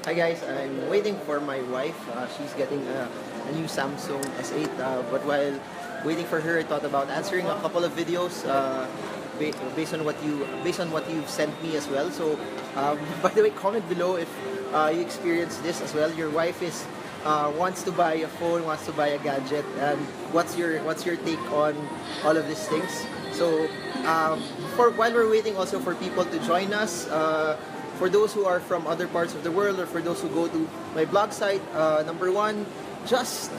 Hi guys, I'm waiting for my wife. She's getting a new Samsung S8. But while waiting for her, I thought about answering a couple of videos based on what you've sent me as well. So, by the way, comment below if you experience this as well. Your wife is wants to buy a phone, wants to buy a gadget, and what's your take on all of these things? So, for while we're waiting, also for people to join us. For those who are from other parts of the world, or for those who go to my blog site, number one, just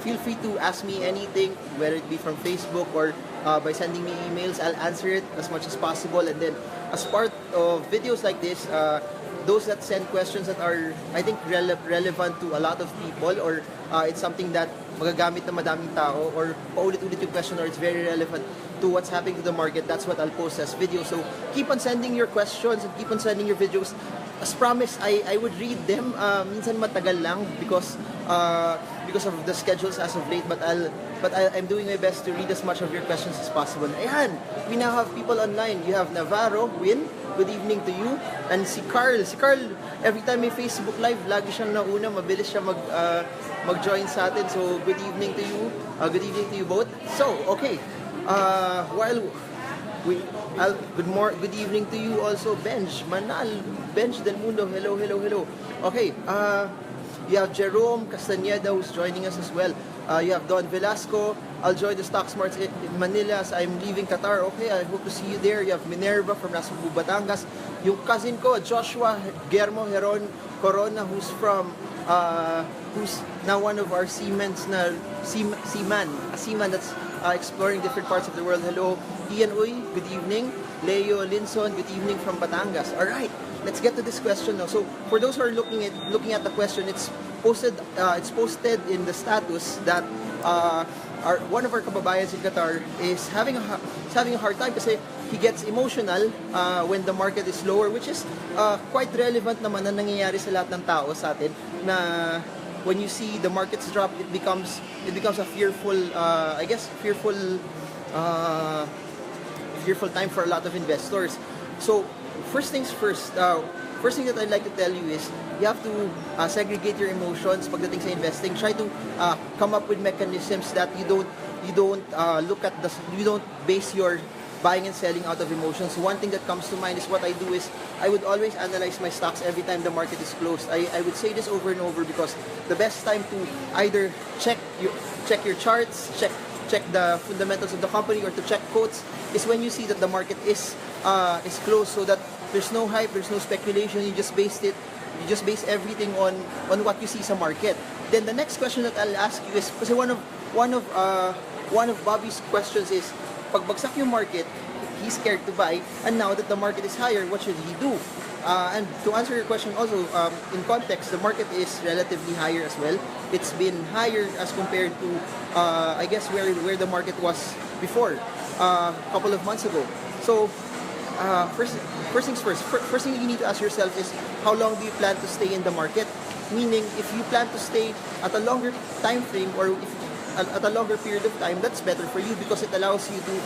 feel free to ask me anything, whether it be from Facebook or by sending me emails. I'll answer it as much as possible. And then, as part of videos like this, those that send questions that are, I think, relevant to a lot of people, or it's something that magagamit na madaming tao, or paulit-ulit yung question, or it's very relevant to what's happening to the market, that's what I'll post as video. So keep on sending your questions and keep on sending your videos. As promised, I would read them. Minsan matagal lang because of the schedules as of late, but I'm doing my best to read as much of your questions as possible. Ayan, we now have people online. You have Navarro, Win, good evening to you. And si Carl, every time may Facebook Live, lagi siyang nauna, mabilis siya mag-join sa atin. So good evening to you. Good evening to you both. So, okay. Good evening to you also, Benj del Mundo. Hello. Okay, you have Jerome Castaneda who's joining us as well. You have Don Velasco. I'll join the Stock Smarts in Manila as I'm leaving Qatar. Okay, I hope to see you there. You have Minerva from Nasugbu, Batangas. Yung cousin ko, Joshua Germo Corona, who's now one of our seaman that's exploring different parts of the world. Hello, Ian Uy, good evening. Leo Linson, good evening from Batangas. All right, let's get to this question now. So, for those who are looking at the question, it's posted in the status that one of our kababayans in Qatar is having a hard time kasi he gets emotional when the market is lower, which is quite relevant naman na nangyayari sa lahat ng tao sa atin, na when you see the markets drop, it becomes a fearful time for a lot of investors. So first things first, first thing that I'd like to tell you is you have to segregate your emotions pagdating sa investing. Try to come up with mechanisms that you don't base your buying and selling out of emotions. One thing that comes to mind is what I do is I would always analyze my stocks every time the market is closed. I would say this over and over because the best time to either check your charts, check the fundamentals of the company, or to check quotes is when you see that the market is closed, so that there's no hype, there's no speculation. You just base everything on what you see sa market. Then the next question that I'll ask you is, kasi one of Bobby's questions is, pagbagsak yung market, he's scared to buy, and now that the market is higher, what should he do? And to answer your question also, in context, the market is relatively higher as well. It's been higher as compared to, I guess, where the market was before, a couple of months ago. So, first things first. First thing you need to ask yourself is, how long do you plan to stay in the market? Meaning, if you plan to stay at a longer time frame, or at a longer period of time, that's better for you because it allows you to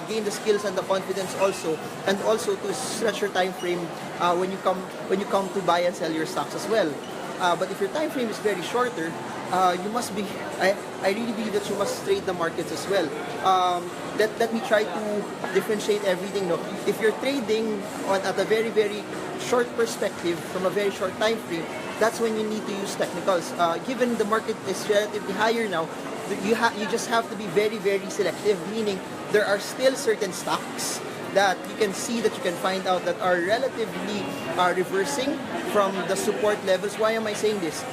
gain the skills and the confidence also, and also to stretch your time frame when you come to buy and sell your stocks as well. But if your time frame is very shorter, you must be. I really believe that you must trade the markets as well. Let me try to differentiate everything. No, if you're trading at a very short perspective from a very short time frame, that's when you need to use technicals. Given the market is relatively higher now, you just have to be very selective, meaning there are still certain stocks that you can see, that you can find out, that are relatively reversing from the support levels. Why am I saying this?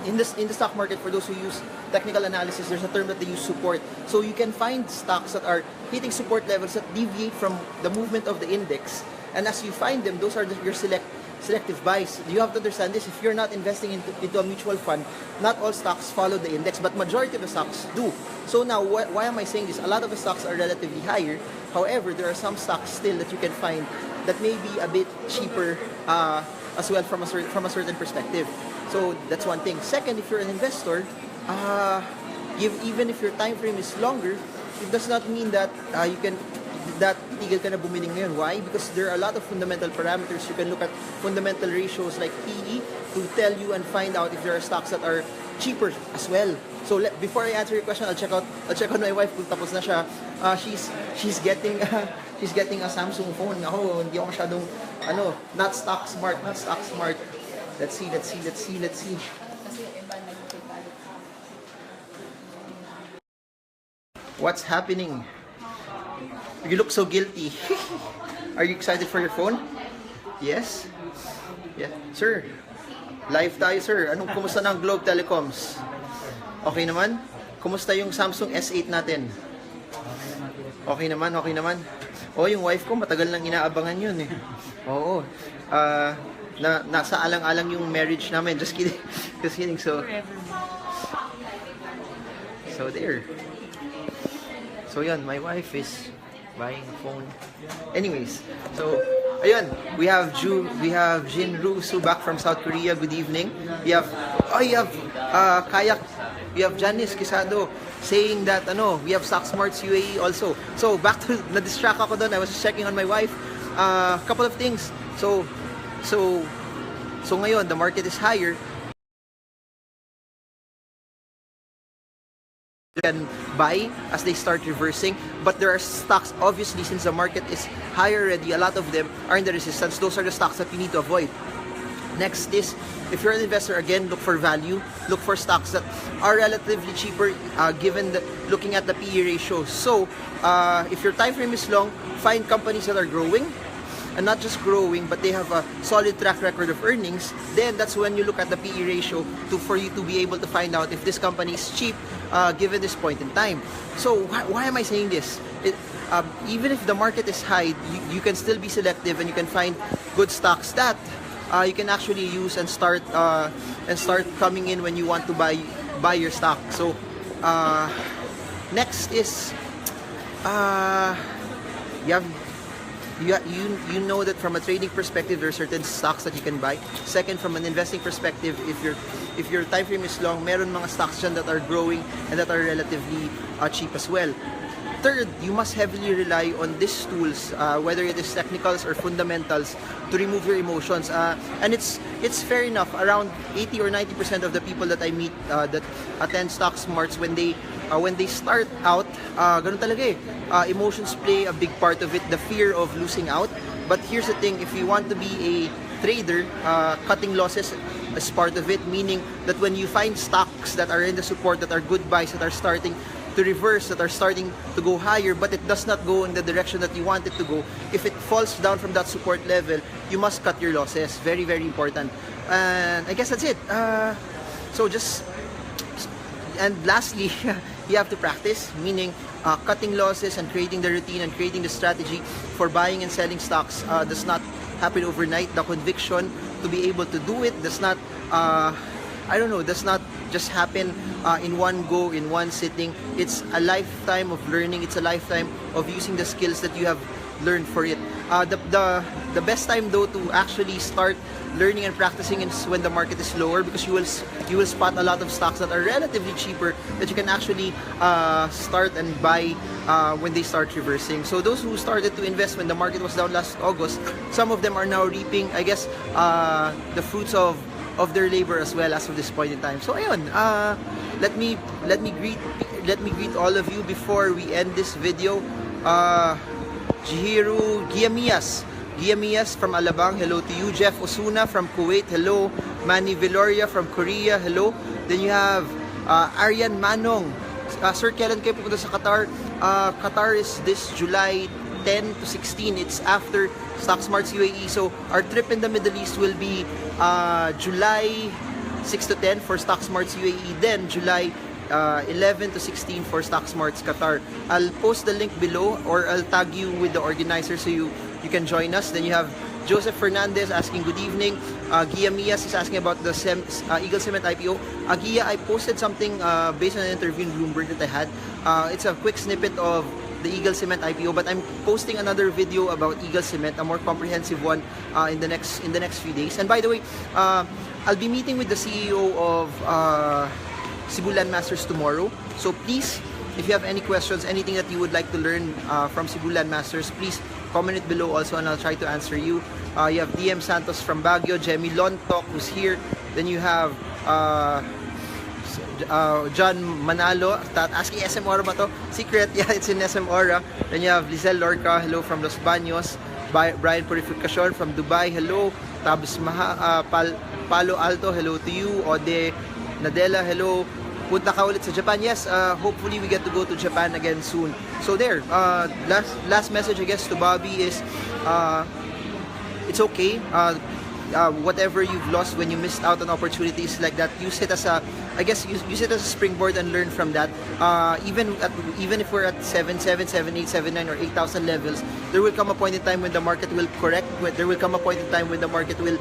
In the stock market, for those who use technical analysis, there's a term that they use, support. So you can find stocks that are hitting support levels that deviate from the movement of the index, and as you find them, those are your selective buys. You have to understand this. If you're not investing into a mutual fund, not all stocks follow the index, but majority of the stocks do. So now, why am I saying this? A lot of the stocks are relatively higher. However, there are some stocks still that you can find that may be a bit cheaper as well from a certain perspective. So that's one thing. Second, if you're an investor, even if your time frame is longer, it does not mean that that tigil ka na bumili ngayon. Why? Because there are a lot of fundamental parameters. You can look at fundamental ratios like PE to tell you and find out if there are stocks that are cheaper as well. So before I answer your question, I'll check out my wife kung tapos na siya. She's getting she's getting a Samsung phone. Ako hindi ako masyadong not stock smart. Let's see. What's happening? You look so guilty. Are you excited for your phone? Yes? Yeah. Sir, live tayo, sir. Kumusta na ang Globe Telecoms? Okay naman? Kumusta yung Samsung S8 natin? Okay naman. Oh, yung wife ko, matagal nang inaabangan yun eh. Oo. Nasa alang-alang yung marriage namin. Just kidding. So there. So yan, my wife is buying a phone. Anyways, so ayun, we have Jinru Su back from South Korea. Good evening. You have Kayak. We have Janice Quisado saying that we have Stock Smarts UAE also. So back to na-distract ako doon. I was just checking on my wife. Couple of things. So ngayon the market is higher. Can buy as they start reversing, but there are stocks, obviously, since the market is higher already, a lot of them are in the resistance. Those are the stocks that you need to avoid. Next is, if you're an investor, again, look for value. Look for stocks that are relatively cheaper looking at the PE ratio. So if your time frame is long, find companies that are growing, and not just growing, but they have a solid track record of earnings. Then that's when you look at the PE ratio for you to be able to find out if this company is cheap given this point in time. So why am I saying this? Even if the market is high, you can still be selective, and you can find good stocks that you can actually use and start coming in when you want to buy your stock. So next is you know that from a trading perspective, there are certain stocks that you can buy. Second, from an investing perspective, if your time frame is long, meron mga stocks dyan that are growing and that are relatively cheap as well. Third, you must heavily rely on these tools, whether it is technicals or fundamentals, to remove your emotions. And it's fair enough. Around 80 or 90% of the people that I meet that attend Stock Smarts, when they start out, ganun talaga eh. Emotions play a big part of it, the fear of losing out. But here's the thing, if you want to be a trader, cutting losses is part of it, meaning that when you find stocks that are in the support, that are good buys, that are starting to reverse, that are starting to go higher, but it does not go in the direction that you want it to go, if it falls down from that support level, you must cut your losses. Very, very important. And I guess that's it. And lastly, you have to practice, meaning cutting losses and creating the routine and creating the strategy for buying and selling stocks does not happen overnight. The conviction to be able to do it does not does not just happen in one go, in one sitting. It's a lifetime of learning. It's a lifetime of using the skills that you have learned for it. The best time though to actually start learning and practicing is when the market is lower, because you will spot a lot of stocks that are relatively cheaper that you can actually start and buy when they start reversing. So those who started to invest when the market was down last August, some of them are now reaping, I guess, the fruits of their labor as well as of this point in time. So ayun, let me greet all of you before we end this video. Jihiru Giamias from Alabang, hello to you. Jeff Osuna from Kuwait, hello. Manny Viloria from Korea, hello. Then you have Aryan Manong. Sir, kailan kayo pupunta sa Qatar? Qatar is this July 10 to 16. It's after Stock Smarts UAE. So our trip in the Middle East will be July 6 to 10 for Stock Smarts UAE. Then July 11 to 16 for Stock Smarts Qatar. I'll post the link below, or I'll tag you with the organizer so you can join us. Then you have Joseph Fernandez asking good evening. Gia Mias is asking about the Eagle Cement IPO. Gia, I posted something based on an interview in Bloomberg that I had. It's a quick snippet of the Eagle Cement IPO, but I'm posting another video about Eagle Cement, a more comprehensive one, in the next few days. And by the way, I'll be meeting with the CEO of Cebu Land Masters tomorrow. So please if you have any questions, anything that you would like to learn from Cebu Landmasters, please comment it below also, and I'll try to answer you. You have DM Santos from Baguio, Jemmy Lontok who's here. Then you have John Manalo, asking SM Aura ba to? Secret, yeah, it's in SM Aura. Then you have Lizelle Lorca, hello from Los Baños. Brian Purificacion from Dubai, hello. Tabs Palo Alto, hello to you. Ode Nadella, hello. Punta ka ulit sa Japan? Yes, hopefully we get to go to Japan again soon. So there, last message I guess to Bobby is, it's okay. Whatever you've lost when you missed out on opportunities like that, use it as a, I guess, use it as a springboard and learn from that. Even if we're at 7, 8, 7, 9, or 8,000 levels, there will come a point in time when the market will correct. There will come a point in time when the market will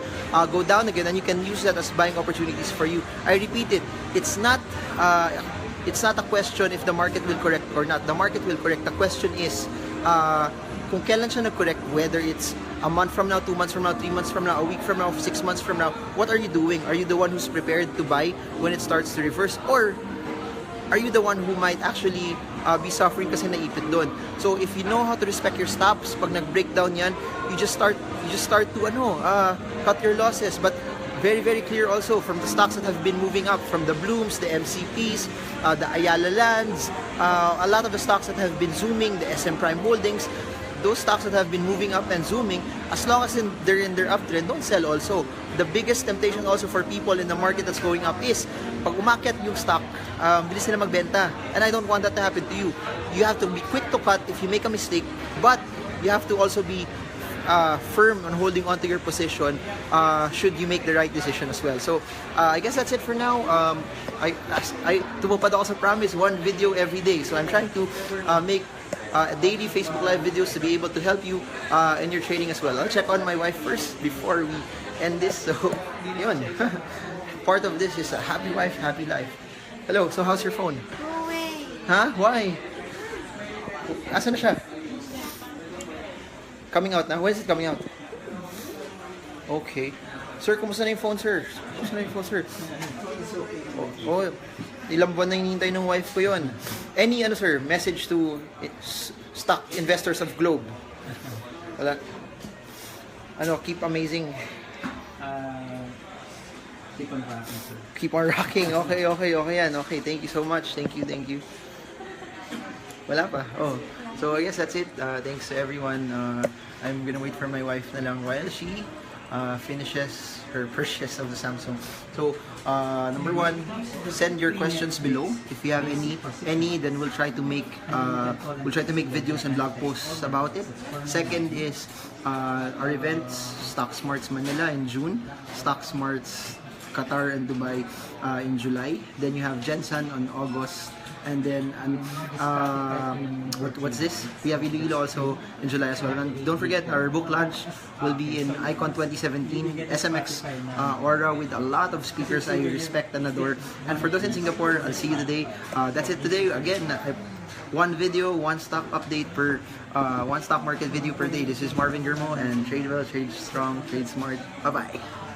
go down again, and you can use that as buying opportunities for you. I repeat it, it's not a question if the market will correct or not. The market will correct. The question is, kung kailan siya nag-correct, whether it's a month from now, 2 months from now, 3 months from now, a week from now, 6 months from now, what are you doing? Are you the one who's prepared to buy when it starts to reverse? Or are you the one who might actually be suffering kasi naipit doon? So if you know how to respect your stops, pag nag-breakdown yan, you just start to cut your losses. But very, very clear also from the stocks that have been moving up, from the Blooms, the MCPs, the Ayala Lands, a lot of the stocks that have been zooming, the SM Prime Holdings, those stocks that have been moving up and zooming, as long as they're in their uptrend, don't sell also. The biggest temptation also for people in the market that's going up is, pag umakyat yung stock, bilis sila magbenta. And I don't want that to happen to you. You have to be quick to cut if you make a mistake, but you have to also be firm on holding on to your position should you make the right decision as well. So I guess that's it for now. I tumupad ako sa promise, one video every day. So I'm trying to make daily Facebook Live videos to be able to help you in your trading as well. I'll check on my wife first before we end this. So yun. Part of this is a happy wife, happy life. Hello, so how's your phone? Go away. Huh? Why? Asan na siya? Coming out na? When is it coming out? Okay. Sir, kumusta na yung phone, sir? Kumusta na yung phone, sir? Oh, ilang buwan na hinihintay ng wife ko yun. Any, sir, message to stock investors of Globe? Wala. Keep amazing. Keep on rocking, sir. Keep on rocking. Okay yan. Okay, thank you so much. Thank you. Wala pa. Oh. So I guess that's it. Thanks to everyone. I'm gonna wait for my wife na lang while she finishes her purchase of the Samsung. So number one, send your questions below if you have any. Then we'll try to make videos and blog posts about it. Second is our events, Stock Smarts Manila in June, Stock Smarts Qatar and Dubai in July. Then you have Jensen on August. And then what's this? We have Iloilo also in July as well. And don't forget, our book launch will be in Icon 2017 SMX Aura with a lot of speakers I respect and adore. And for those in Singapore, I'll see you today. That's it today. Again, one video, one stock update per one stock market video per day. This is Marvin Germo, and trade well, trade strong, trade smart. Bye bye.